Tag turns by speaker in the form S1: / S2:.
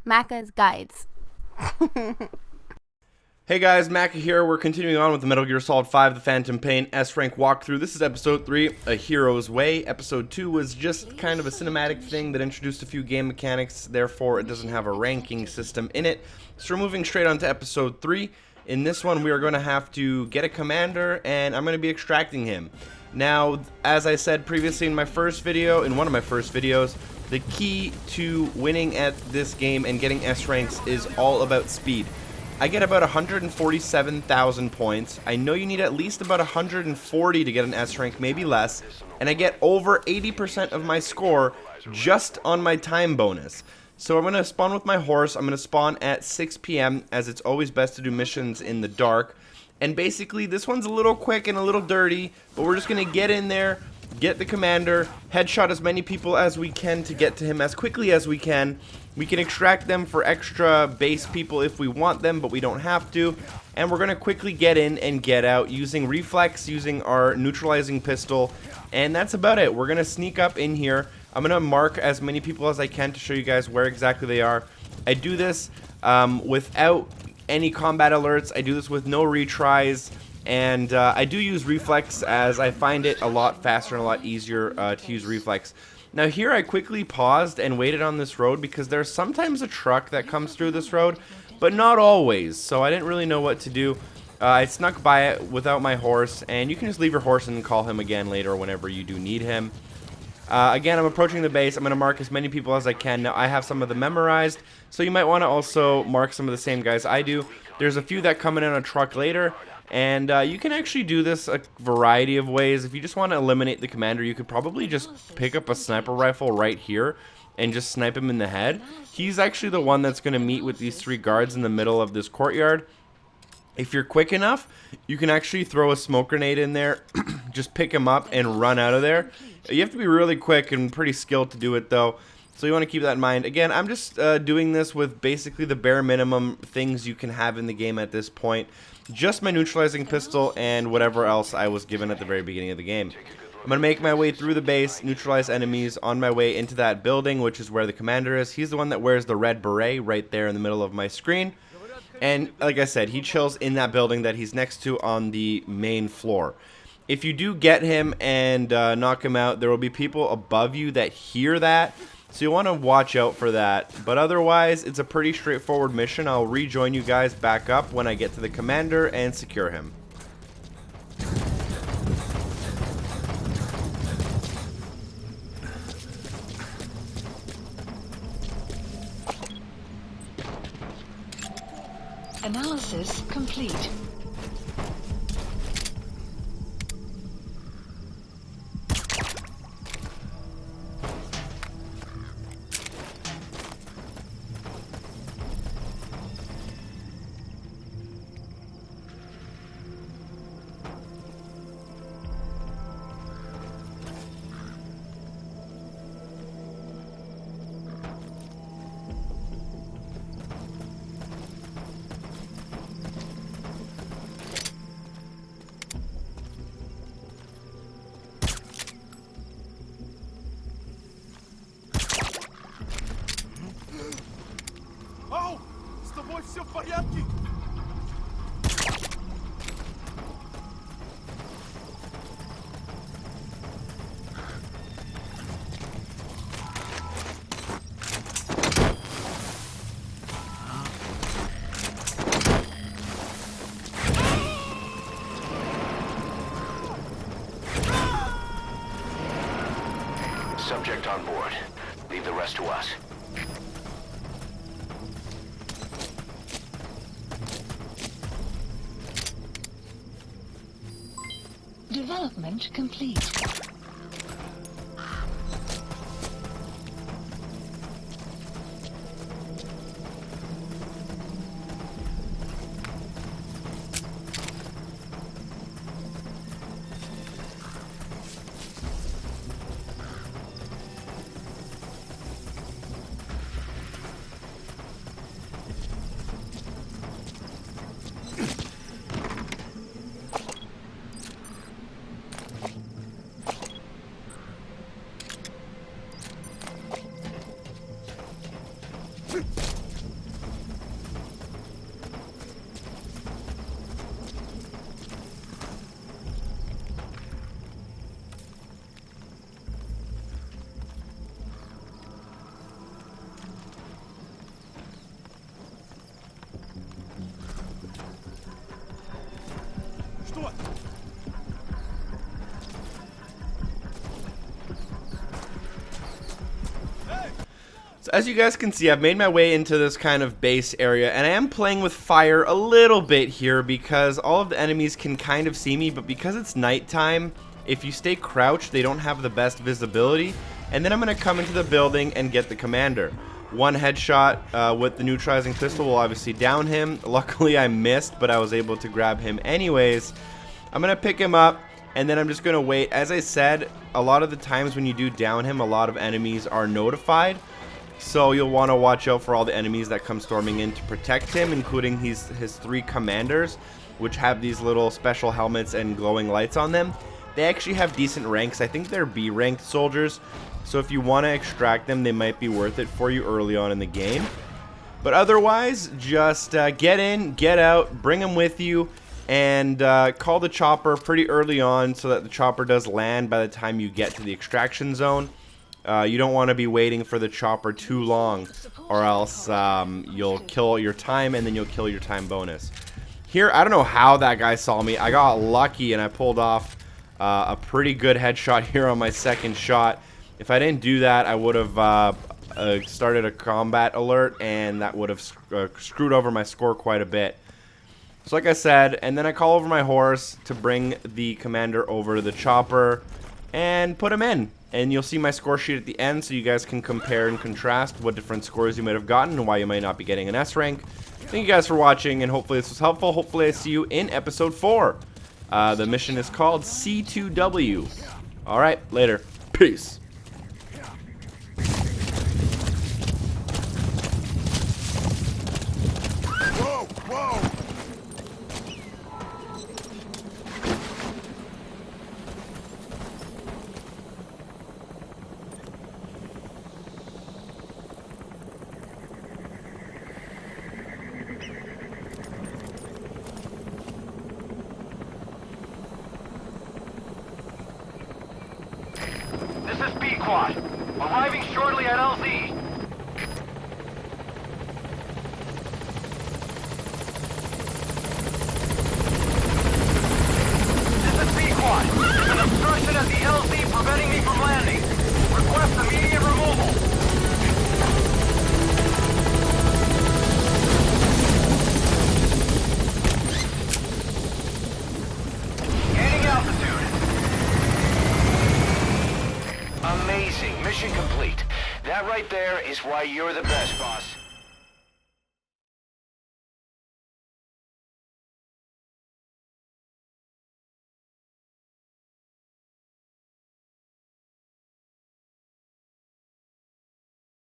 S1: Macca's Guides.
S2: Hey guys, Macca here. We're continuing on with the Metal Gear Solid 5 The Phantom Pain S-Rank walkthrough. This is episode 3, A Hero's Way. Episode 2 was just kind of a cinematic thing that introduced a few game mechanics, therefore it doesn't have a ranking system in it. So we're moving straight on to episode 3. In this one, we are going to have to get a commander, and I'm going to be extracting him. Now, as I said previously in one of my first videos, the key to winning at this game and getting S ranks is all about speed. I get about 147,000 points. I know you need at least about 140 to get an S rank, maybe less, and I get over 80% of my score just on my time bonus. So I'm going to spawn with my horse. I'm going to spawn at 6 p.m. as it's always best to do missions in the dark. And basically this one's a little quick and a little dirty, but we're just going to get in there, get the commander, headshot as many people as we can to get to him as quickly as we can. We can extract them for extra base people if we want them, but we don't have to. And we're going to quickly get in and get out using reflex, using our neutralizing pistol. And that's about it. We're going to sneak up in here. I'm going to mark as many people as I can to show you guys where exactly they are. I do this without any combat alerts. I do this with no retries. And I do use reflex as I find it a lot faster and a lot easier to use reflex. Now here I quickly paused and waited on this road because there's sometimes a truck that comes through this road, but not always, so I didn't really know what to do. I snuck by it without my horse, and you can just leave your horse and call him again later whenever you do need him. Again, I'm approaching the base. I'm going to mark as many people as I can. Now I have some of them memorized, so you might want to also mark some of the same guys I do. There's a few that come in on a truck later. And you can actually do this a variety of ways. If you just want to eliminate the commander, you could probably just pick up a sniper rifle right here and just snipe him in the head. He's actually the one that's going to meet with these 3 guards in the middle of this courtyard. If you're quick enough, you can actually throw a smoke grenade in there, just pick him up and run out of there. You have to be really quick and pretty skilled to do it though. So you want to keep that in mind. Again, I'm just doing this with basically the bare minimum things you can have in the game at this point. Just my neutralizing pistol and whatever else I was given at the very beginning of the game. I'm going to make my way through the base, neutralize enemies on my way into that building, which is where the commander is. He's the one that wears the red beret right there in the middle of my screen. And like I said, he chills in that building that he's next to on the main floor. If you do get him and knock him out, there will be people above you that hear that. So you want to watch out for that. But otherwise, it's a pretty straightforward mission. I'll rejoin you guys back up when I get to the commander and secure him.
S3: Analysis complete.
S4: С тобой все в порядке?
S5: Subject on board. Leave the rest to us.
S3: Development complete.
S2: as you guys can see, I've made my way into this kind of base area, and I am playing with fire a little bit here because all of the enemies can kind of see me, but because it's nighttime, if you stay crouched, they don't have the best visibility. And then I'm going to come into the building and get the commander. One headshot with the neutralizing pistol will obviously down him. Luckily, I missed, but I was able to grab him anyways. I'm going to pick him up, and then I'm just going to wait. As I said, a lot of the times when you do down him, a lot of enemies are notified. So you'll want to watch out for all the enemies that come storming in to protect him, including his 3 commanders, which have these little special helmets and glowing lights on them. They actually have decent ranks. I think they're B-ranked soldiers. So if you want to extract them, they might be worth it for you early on in the game. But otherwise, just get in, get out, bring them with you, and call the chopper pretty early on so that the chopper does land by the time you get to the extraction zone. You don't want to be waiting for the chopper too long, or else you'll kill your time, and then you'll kill your time bonus. Here, I don't know how that guy saw me. I got lucky, and I pulled off a pretty good headshot here on my second shot. If I didn't do that, I would have started a combat alert, and that would have screwed over my score quite a bit. So like I said, and then I call over my horse to bring the commander over to the chopper and put him in. And you'll see my score sheet at the end, so you guys can compare and contrast what different scores you might have gotten and why you might not be getting an S rank. Thank you guys for watching, and hopefully this was helpful. Hopefully I see you in episode 4. The mission is called C2W. Alright, later. Peace.
S1: Whoa, whoa!
S5: This is B-Quad. Arriving shortly at LZ. This is B-Quad. There's an obstruction at the LZ preventing me from landing. Request immediate removal. Gaining altitude. Amazing. Mission complete. That right there is why you're the best, boss.